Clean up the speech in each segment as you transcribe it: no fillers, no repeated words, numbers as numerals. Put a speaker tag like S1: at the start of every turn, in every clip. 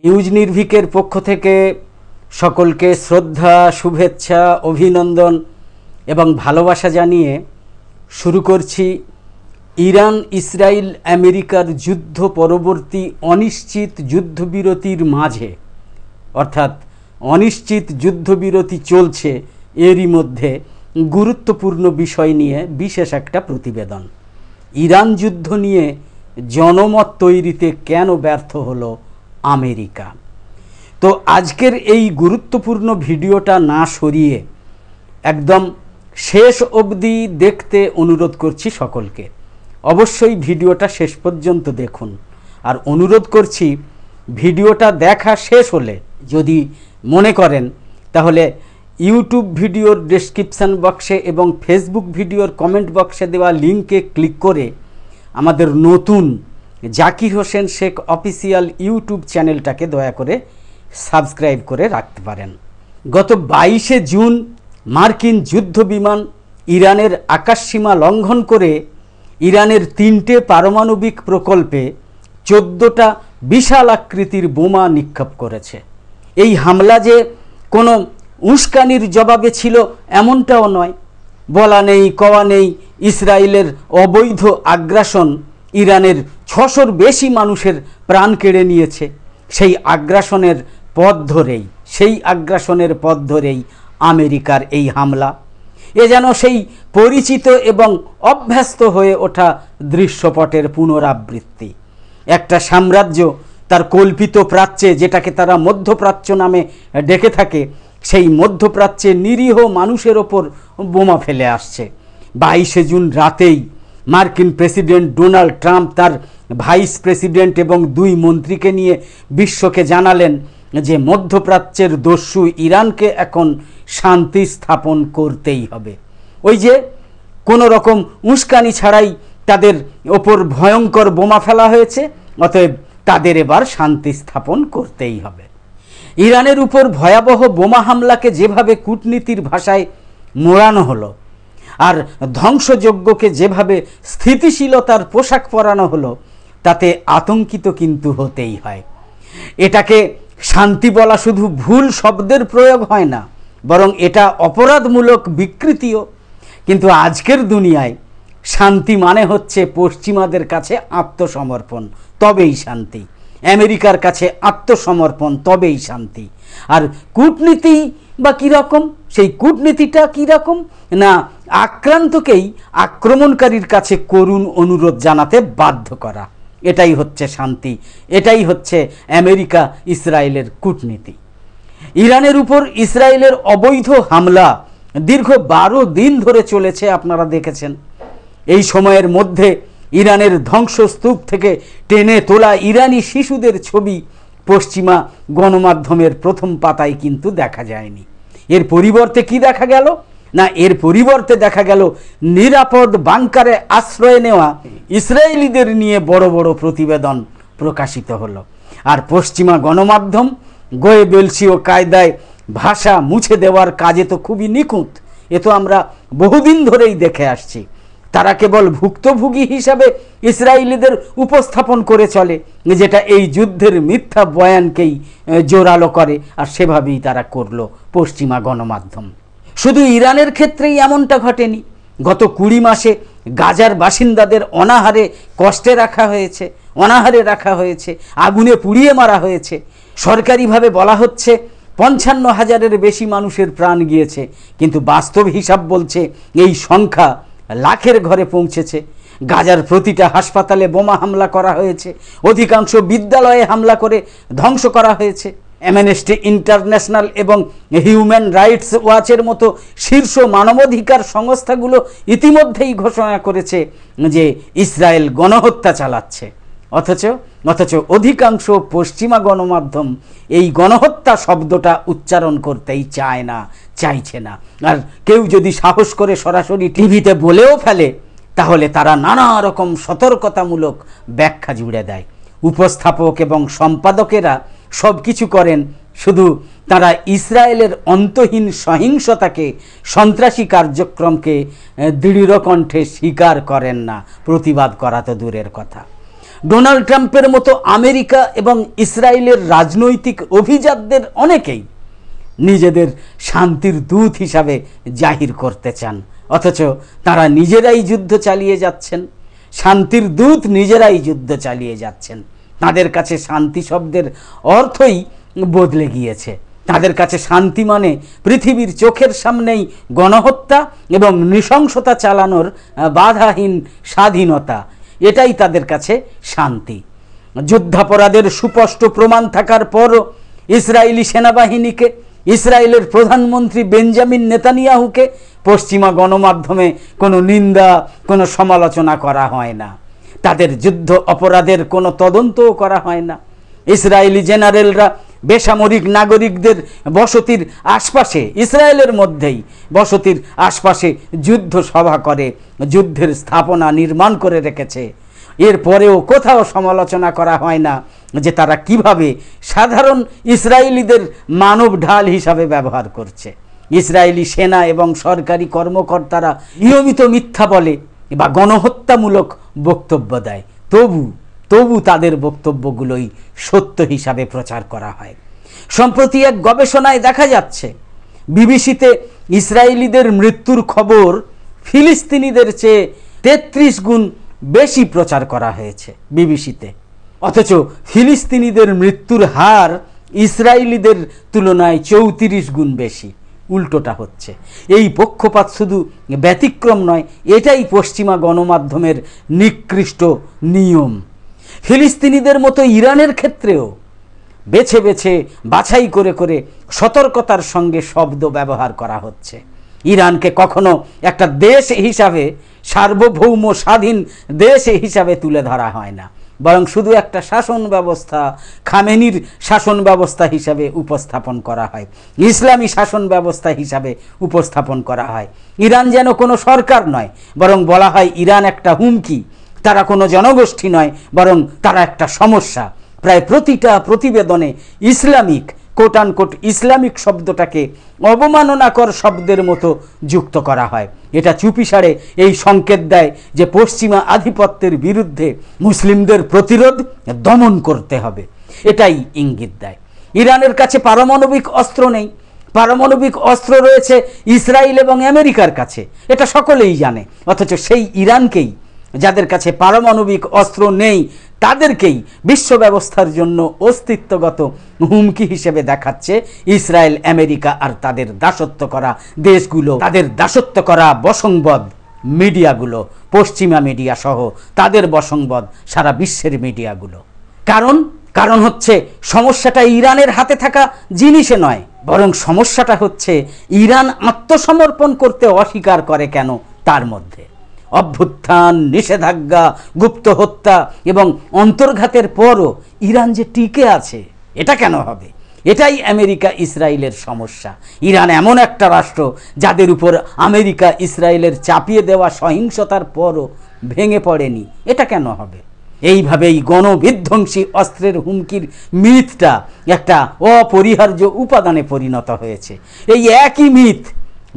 S1: News নির্ভীকের পক্ষ থেকে সকলকে শ্রদ্ধা, শুভেচ্ছা, অভিনন্দন এবং ভালোবাসা জানিয়ে শুরু করছি ইরান ইসরায়েল আমেরিকার যুদ্ধ পরবর্তী অনিশ্চিত যুদ্ধবিরতির মাঝে, অর্থাৎ অনিশ্চিত যুদ্ধবিরতি চলছে, এরই মধ্যে গুরুত্বপূর্ণ বিষয় নিয়ে বিশেষ একটা প্রতিবেদন। ইরান যুদ্ধ নিয়ে জনমত তৈরিতে কেন ব্যর্থ হলো আমেরিকা। তো আজকের এই গুরুত্বপূর্ণ ভিডিওটা না সরিয়ে একদম শেষ অবধি দেখতে অনুরোধ করছি সকলকে। অবশ্যই ভিডিওটা শেষ পর্যন্ত দেখুন। আর অনুরোধ করছি, ভিডিওটা দেখা শেষ হলে যদি মনে করেন তাহলে ইউটিউব ভিডিওর ডেসক্রিপশান বক্সে এবং ফেসবুক ভিডিওর কমেন্ট বক্সে দেওয়া লিঙ্কে ক্লিক করে আমাদের নতুন জাকির হোসেন শেখ অফিসিয়াল ইউটিউব চ্যানেলটাকে দয়া করে সাবস্ক্রাইব করে রাখতে পারেন। গত 22শে জুন মার্কিন যুদ্ধ বিমান ইরানের আকাশসীমা লঙ্ঘন করে ইরানের 3টে পারমাণবিক প্রকল্পে 14টা বিশাল আকৃতির বোমা নিক্ষেপ করেছে। এই হামলা যে কোনো উস্কানির জবাবে ছিল এমনটাও নয়। বলা নেই কওয়া নেই, ইসরায়েলের অবৈধ আগ্রাসন ইরানের 600-র বেশি মানুষের প্রাণ কেড়ে নিয়েছে। সেই আগ্রাসনের পথ ধরেই আমেরিকার এই হামলা। এ যেন সেই পরিচিত এবং অভ্যস্ত হয়ে ওঠা দৃশ্যপটের পুনরাবৃত্তি। একটা সাম্রাজ্য তার কল্পিত প্রাচ্যে, যেটাকে তারা মধ্যপ্রাচ্য নামে ডেকে থাকে, সেই মধ্যপ্রাচ্যে নিরীহ মানুষের ওপর বোমা ফেলে আসছে। 22শে জুন রাতেই মার্কিন প্রেসিডেন্ট ডোনাল্ড ট্রাম্প তার ভাইস প্রেসিডেন্ট এবং 2 মন্ত্রীকে নিয়ে বিশ্বকে জানালেন যে মধ্যপ্রাচ্যের দস্যু ইরানকে এখন শান্তি স্থাপন করতেই হবে। ওই যে কোনো রকম উস্কানি ছাড়াই তাদের ওপর ভয়ঙ্কর বোমা ফেলা হয়েছে, অতএব তাদের এবার শান্তি স্থাপন করতেই হবে। ইরানের উপর ভয়াবহ বোমা হামলাকে যেভাবে কূটনীতির ভাষায় মোড়ানো হলো, আর ধ্বংসযজ্ঞকে যেভাবে স্থিতিশীলতার পোশাক পরানো হলো, তাতে আতঙ্কিত কিন্তু হতেই হয়। এটাকে শান্তি বলা শুধু ভুল শব্দের প্রয়োগ হয় না, বরং এটা অপরাধমূলক বিকৃতিও। কিন্তু আজকের দুনিয়ায় শান্তি মানে হচ্ছে পশ্চিমাদের কাছে আত্মসমর্পণ, তবেই শান্তি। আমেরিকার কাছে আত্মসমর্পণ, তবেই শান্তি। আর কূটনীতি বা কীরকম, সেই কূটনীতিটা কীরকম না, আক্রান্তকেই আক্রমণকারীর কাছে করুণ অনুরোধ জানাতে বাধ্য করা। এটাই হচ্ছে শান্তি, এটাই হচ্ছে আমেরিকা ইসরায়েলের কূটনীতি। ইরানের উপর ইসরায়েলের অবৈধ হামলা দীর্ঘ 12 দিন ধরে চলেছে, আপনারা দেখেছেন। এই সময়ের মধ্যে ইরানের ধ্বংসস্তূপ থেকে টেনে তোলা ইরানি শিশুদের ছবি পশ্চিমা গণমাধ্যমের প্রথম পাতায় কিন্তু দেখা যায়নি। এর পরিবর্তে কি দেখা গেল না, এর পরিবর্তে দেখা গেল নিরাপদ বাংকারে আশ্রয় নেওয়া ইসরায়েলিদের নিয়ে বড় বড় প্রতিবেদন প্রকাশিত হলো। আর পশ্চিমা গণমাধ্যম গোয়েবেলসীয় কায়দায় ভাষা মুছে দেওয়ার কাজে তো খুবই নিখুঁত। এ তো আমরা বহুদিন ধরেই দেখে আসছি। তারা কেবল ভুক্তভোগী হিসাবে ইসরায়েলিদের উপস্থাপন করে চলে, যেটা এই যুদ্ধের মিথ্যা বয়ানকেই জোরালো করে। আর সেভাবেই তারা করলো পশ্চিমা গণমাধ্যম। শুধু ইরানের ক্ষেত্রেই এমনটা ঘটেনি। গত 20 মাসে গাজার বাসিন্দাদের অনাহারে রাখা হয়েছে, আগুনে পুড়িয়ে মারা হয়েছে। সরকারিভাবে বলা হচ্ছে 55,000-এর বেশি মানুষের প্রাণ গিয়েছে, কিন্তু বাস্তব হিসাব বলছে এই সংখ্যা লাখের ঘরে পৌঁছেছে। গাজার প্রতিটা হাসপাতালে বোমা হামলা করা হয়েছে, অধিকাংশ বিদ্যালয়ে হামলা করে ধ্বংস করা হয়েছে। অ্যামনেস্টি ইন্টারন্যাশনাল এবং হিউম্যান রাইটস ওয়াচের মতো শীর্ষ মানবাধিকার সংস্থাগুলো ইতিমধ্যেই ঘোষণা করেছে যে ইসরায়েল গণহত্যা চালাচ্ছে। অথচ অধিকাংশ পশ্চিমা গণমাধ্যম এই গণহত্যা শব্দটা উচ্চারণ করতেই চাইছে না। আর কেউ যদি সাহস করে সরাসরি টিভিতে বলেও ফেলে, তাহলে তারা নানা রকম সতর্কতামূলক ব্যাখ্যা জুড়ে দেয়। উপস্থাপক এবং সম্পাদকেরা সব কিছু করেন, শুধু তারা ইসরায়েলের অন্তহীন সহিংসতাকে, সন্ত্রাসী কার্যক্রমকে দৃঢ় কণ্ঠে স্বীকার করেন না, প্রতিবাদ করা তো দূরের কথা। ডোনাল্ড ট্রাম্পের মতো আমেরিকা এবং ইসরায়েলের রাজনৈতিক অভিজাতদের অনেকেই নিজেদের শান্তির দূত হিসাবে জাহির করতে চান, অথচ তারা নিজেরাই যুদ্ধ চালিয়ে যাচ্ছেন। শান্তির দূত নিজেরাই যুদ্ধ চালিয়ে যাচ্ছেন। তাদের কাছে শান্তি শব্দের অর্থই বদলে গিয়েছে। তাদের কাছে শান্তি মানে পৃথিবীর চোখের সামনেই গণহত্যা এবং নৃশংসতা চালানোর বাধাহীন স্বাধীনতা, এটাই তাদের কাছে শান্তি। যুদ্ধাপরাধের সুস্পষ্ট প্রমাণ থাকার পরও ইসরায়েলি সেনাবাহিনীকে, ইসরায়েলের প্রধানমন্ত্রী বেঞ্জামিন নেতানিয়াহুকে পশ্চিমা গণমাধ্যমে কোনো নিন্দা, কোনো সমালোচনা করা হয় না। তাদের যুদ্ধ অপরাধের কোনো তদন্তও করা হয় না। ইসরায়েলি জেনারেলরা বেসামরিক নাগরিকদের বসতির আশপাশে, ইসরায়েলের মধ্যেই বসতির আশপাশে যুদ্ধ সভা করে, যুদ্ধের স্থাপনা নির্মাণ করে রেখেছে। এরপরেও কোথাও সমালোচনা করা হয় না যে তারা কিভাবে সাধারণ ইসরায়েলিদের মানব ঢাল হিসাবে ব্যবহার করছে। ইসরায়েলি সেনা এবং সরকারি কর্মকর্তারা নিয়মিত মিথ্যা বলে বা গণহত্যামূলক বক্তব্য দেয়, তবু তাদের বক্তব্যগুলোই সত্য হিসাবে প্রচার করা হয়। সম্প্রতি এক গবেষণায় দেখা যাচ্ছে বিবিসিতে ইসরায়েলিদের মৃত্যুর খবর ফিলিস্তিনিদের চেয়ে 33 গুণ বেশি প্রচার করা হয়েছে বিবিসিতে, অথচ ফিলিস্তিনিদের মৃত্যুর হার ইসরায়েলিদের তুলনায় 34 গুণ বেশি। উল্টোটা হচ্ছে। এই পক্ষপাত শুধু ব্যতিক্রম নয়, এটাই পশ্চিমা গণমাধ্যমের নিকৃষ্ট নিয়ম। ফিলিস্তিনিদের মতো ইরানের ক্ষেত্রেও বেছে বেছে বাছাই করে করে সতর্কতার সঙ্গে শব্দ ব্যবহার করা হচ্ছে। ইরানকে কখনো একটা দেশ হিসাবে, সার্বভৌম স্বাধীন দেশ হিসাবে তুলে ধরা হয় না, বরং শুধু একটা শাসন ব্যবস্থা, খামেনির শাসন ব্যবস্থা হিসাবে উপস্থাপন করা হয়, ইসলামী শাসন ব্যবস্থা হিসাবে উপস্থাপন করা হয়। ইরান যেন কোনো সরকার নয়, বরং বলা হয় ইরান একটা হুমকি। তারা কোনো জনগোষ্ঠী নয়, বরং তারা একটা সমস্যা। প্রায় প্রতিটা প্রতিবেদনে ইসলামিক, কোট আনকোট ইসলামিক শব্দটাকে অবমাননাকর শব্দের মতো যুক্ত করা হয়। এটা চুপিসারে এই সংকেত দেয় যে পশ্চিমা আধিপত্যের বিরুদ্ধে মুসলিমদের প্রতিরোধ দমন করতে হবে, এটাই ইঙ্গিত দেয়। ইরানের কাছে পারমাণবিক অস্ত্র নেই, পারমাণবিক অস্ত্র রয়েছে ইসরায়েল এবং আমেরিকার কাছে, এটা সকলেই জানে। অথচ সেই ইরানকেই, যাদের কাছে পারমাণবিক অস্ত্র নেই, তাদেরকেই বিশ্ব ব্যবস্থার জন্য অস্তিত্বগত হুমকি হিসেবে দেখাচ্ছে ইসরায়েল, আমেরিকা আর তাদের দাসত্ব করা দেশগুলো, তাদের দাসত্ব করা বশংবদ মিডিয়াগুলো, পশ্চিমা মিডিয়া সহ তাদের বশংবদ সারা বিশ্বের মিডিয়াগুলো। কারণ হচ্ছে সমস্যাটা ইরানের হাতে থাকা জিনিসে নয়, বরং সমস্যাটা হচ্ছে ইরান আত্মসমর্পণ করতে অস্বীকার করে কেন তার মধ্যে। অভ্যুত্থান, নিষেধাজ্ঞা, গুপ্ত হত্যা এবং অন্তর্ঘাতের পরও ইরান যে টিকে আছে, এটা কেন হবে? এটাই আমেরিকা ইসরায়েলের সমস্যা। ইরান এমন একটা রাষ্ট্র যাদের উপর আমেরিকা ইসরায়েলের চাপিয়ে দেওয়া সহিংসতার পরও ভেঙে পড়েনি, এটা কেন হবে? এইভাবেই গণবিধ্বংসী অস্ত্রের হুমকির মিথটা একটা অপরিহার্য উপাদানে পরিণত হয়েছে। এই একই মিথ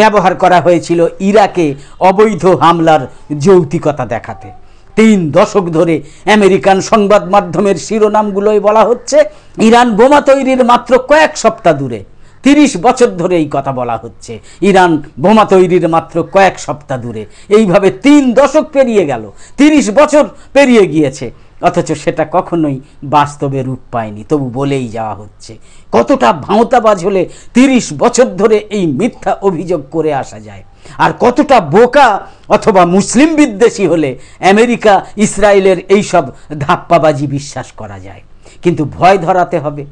S1: ব্যবহার করা হয়েছিল ইরাকে অবৈধ হামলার যৌক্তিকতা দেখাতে। 3 দশক ধরে আমেরিকান সংবাদ মাধ্যমের শিরোনামগুলোয় বলা হচ্ছে ইরান বোমা তৈরির মাত্র কয়েক সপ্তাহ দূরে। 30 বছর ধরে এই কথা বলা হচ্ছে, ইরান বোমা তৈরির মাত্র কয়েক সপ্তাহ দূরে। এইভাবে 3 দশক পেরিয়ে গেল, 30 বছর পেরিয়ে গিয়েছে, অথচ সেটা কখনোই বাস্তবে রূপ পায়নি। তবু বলেই যাওয়া হচ্ছে। কতটা ভাঁওতাবাজ হলে 30 বছর ধরে এই মিথ্যা অভিযোগ করে আসা যায়, আর কতটা বোকা অথবা মুসলিম বিদ্বেষী হলে আমেরিকা ইসরায়েলের এইসব ধাপ্পাবাজি বিশ্বাস করা যায়। কিন্তু ভয় ধরাতে হবে,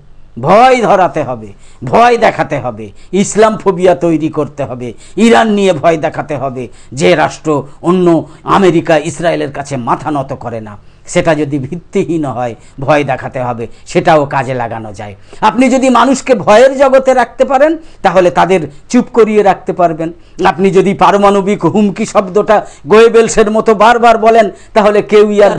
S1: ভয় দেখাতে হবে, ইসলাম ফোবিয়া তৈরি করতে হবে, ইরান নিয়ে ভয় দেখাতে হবে। যে রাষ্ট্র অন্য আমেরিকা ইসরায়েলের কাছে মাথা নত করে না, সেটা যদি ভিত্তিহীন হয় ভয় দেখাতে হবে, সেটাও কাজে লাগানো যায়। আপনি যদি মানুষকে ভয়ের জগতে রাখতে পারেন, তাহলে তাদের চুপ করিয়ে রাখতে পারবেন। আপনি যদি পারমাণবিক হুমকি শব্দটা গোয়েবেলসের মতো বারবার বলেন, তাহলে কেউই আর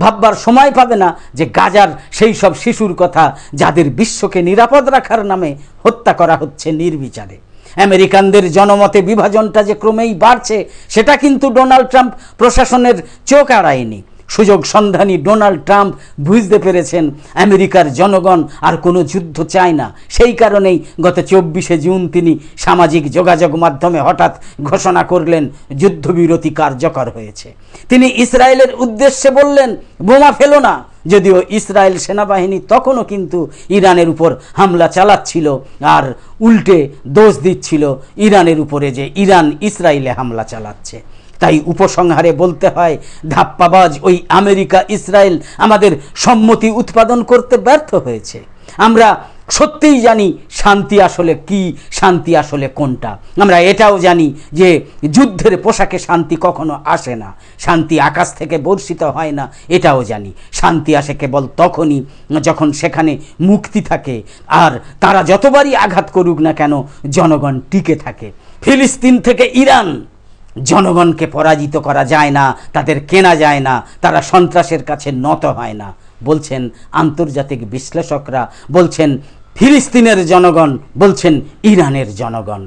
S1: ভাববার সময় পাবে না যে গাজার সেই সব শিশুর কথা যাদের বিশ্বকে নিরাপদ রাখার নামে হত্যা করা হচ্ছে নির্বিচারে। আমেরিকানদের জনমতে বিভাজনটা যে ক্রমেই বাড়ছে, সেটা কিন্তু ডোনাল্ড ট্রাম্প প্রশাসনের চোখ এড়ায়নি। সুযোগ সন্ধানী ডোনাল্ড ট্রাম্প বুঝতে পেরেছেন আমেরিকার জনগণ আর কোনো যুদ্ধ চায় না। সেই কারণেই গত 24শে জুন তিনি সামাজিক যোগাযোগ মাধ্যমে হঠাৎ ঘোষণা করলেন যুদ্ধবিরতি কার্যকর হয়েছে। তিনি ইসরায়েলের উদ্দেশ্যে বললেন, বোমা ফেলো না। যদিও ইসরায়েল সেনাবাহিনী তখনও কিন্তু ইরানের উপর হামলা চালাচ্ছিল আর উল্টে দোষ দিচ্ছিল ইরানের উপরে যে ইরান ইসরায়েলে হামলা চালাচ্ছে। তাই উপসংহারে বলতে হয়, ধাপ্পাবাজ ওই আমেরিকা ইসরায়েল আমাদের সম্মতি উৎপাদন করতে ব্যর্থ হয়েছে। আমরা সত্যিই জানি শান্তি আসলে কি, শান্তি আসলে কোনটা। আমরা এটাও জানি যে যুদ্ধের পোশাকে শান্তি কখনো আসে না, শান্তি আকাশ থেকে বর্ষিত হয় না, এটাও জানি। শান্তি আসে কেবল তখনই যখন সেখানে মুক্তি থাকে, আর তারা যতবারই আঘাত করুক না কেন জনগণ টিকে থাকে। ফিলিস্তিন থেকে ইরান, জনগণকে পরাজিত করা যায় না, তাদের কেনা যায় না, তারা সন্ত্রাসের কাছে নত হয় না বলছেন আন্তর্জাতিক বিশ্লেষকরা, বলছেন ফিলিস্তিনের জনগণ, বলছেন ইরানের জনগণ।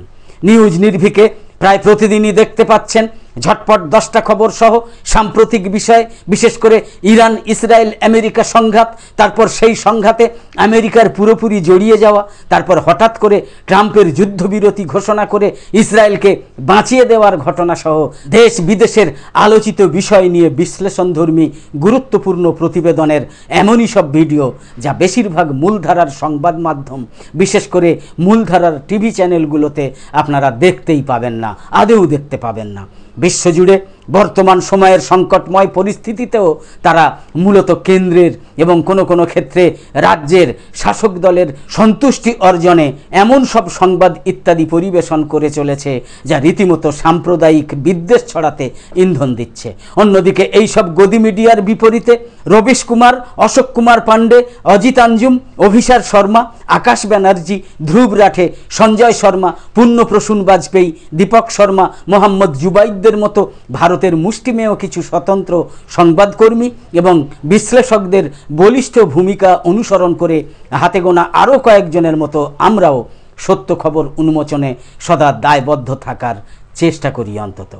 S1: নিউজ নির্ভীকে প্রায় প্রতিদিনই দেখতে পাচ্ছেন ঝটপট 10টা খবর সহ সাম্প্রতিক বিষয়, বিশেষ করে ইরান ইসরায়েল আমেরিকা সংঘাত, তারপর সেই সংঘাতে আমেরিকার পুরোপুরি জড়িয়ে যাওয়া, তারপর হঠাৎ করে ট্রাম্পের যুদ্ধবিরতি ঘোষণা করে ইসরায়েলকে বাঁচিয়ে দেওয়ার ঘটনা সহ দেশ বিদেশের আলোচিত বিষয় নিয়ে বিশ্লেষণধর্মী গুরুত্বপূর্ণ প্রতিবেদনের এমনই সব ভিডিও যা বেশিরভাগ মূলধারার সংবাদ মাধ্যম, বিশেষ করে মূলধারার টিভি চ্যানেলগুলোতে আপনারা দেখতেই পাবেন না, আদৌ দেখতে পাবেন না। বিশ্বজুড়ে বর্তমান সময়ের সংকটময় পরিস্থিতিতেও তারা মূলত কেন্দ্রের এবং কোনো কোনো ক্ষেত্রে রাজ্যের শাসক দলের সন্তুষ্টি অর্জনে এমন সব সংবাদ ইত্যাদি পরিবেশন করে চলেছে যা রীতিমতো সাম্প্রদায়িক বিদ্বেষ ছড়াতে ইন্ধন দিচ্ছে। অন্যদিকে এই সব গদি মিডিয়ার বিপরীতে রবিশ কুমার, অশোক কুমার পাণ্ডে, অজিত আঞ্জুম, অভিসার শর্মা, আকাশ ব্যানার্জি, ধ্রুব রাঠে, সঞ্জয় শর্মা, পূর্ণপ্রসূন বাজপেয়ী, দীপক শর্মা, মোহাম্মদ জুবাইদদের মতো ভারতের মুষ্টিমেয় কিছু স্বতন্ত্র সংবাদকর্মী এবং বিশ্লেষকদের বলিষ্ঠ ভূমিকা অনুসরণ করে হাতে গোনা আরও কয়েকজনের মতো আমরাও সত্য খবর উন্মোচনে সদা দায়বদ্ধ থাকার চেষ্টা করি। অন্তত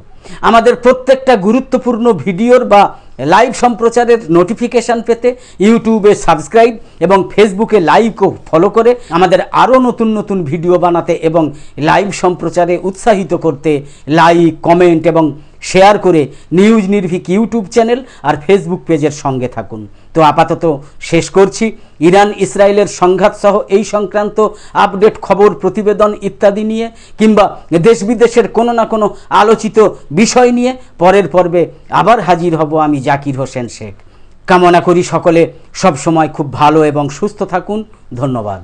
S1: আমাদের প্রত্যেকটা গুরুত্বপূর্ণ ভিডিওর বা লাইভ সম্প্রচারের নোটিফিকেশান পেতে ইউটিউবে সাবস্ক্রাইব এবং ফেসবুকে লাইক ও ফলো করে আমাদের আরও নতুন নতুন ভিডিও বানাতে এবং লাইভ সম্প্রচারে উৎসাহিত করতে লাইক, কমেন্ট এবং শেয়ার করে নিউজ নির্ভীক ইউটিউব চ্যানেল আর ফেসবুক পেজের সঙ্গে থাকুন। তো আপাতত শেষ করছি। ইরান ইসরায়েলের সংঘাত সহ এই সংক্রান্ত আপডেট খবর, প্রতিবেদন ইত্যাদি নিয়ে কিংবা দেশ বিদেশের কোনো না কোনো আলোচিত বিষয় নিয়ে পরের পর্বে আবার হাজির হব আমি, জাকির হোসেন শেখ। কামনা করি সকলে সব সময় খুব ভালো এবং সুস্থ থাকুন। ধন্যবাদ।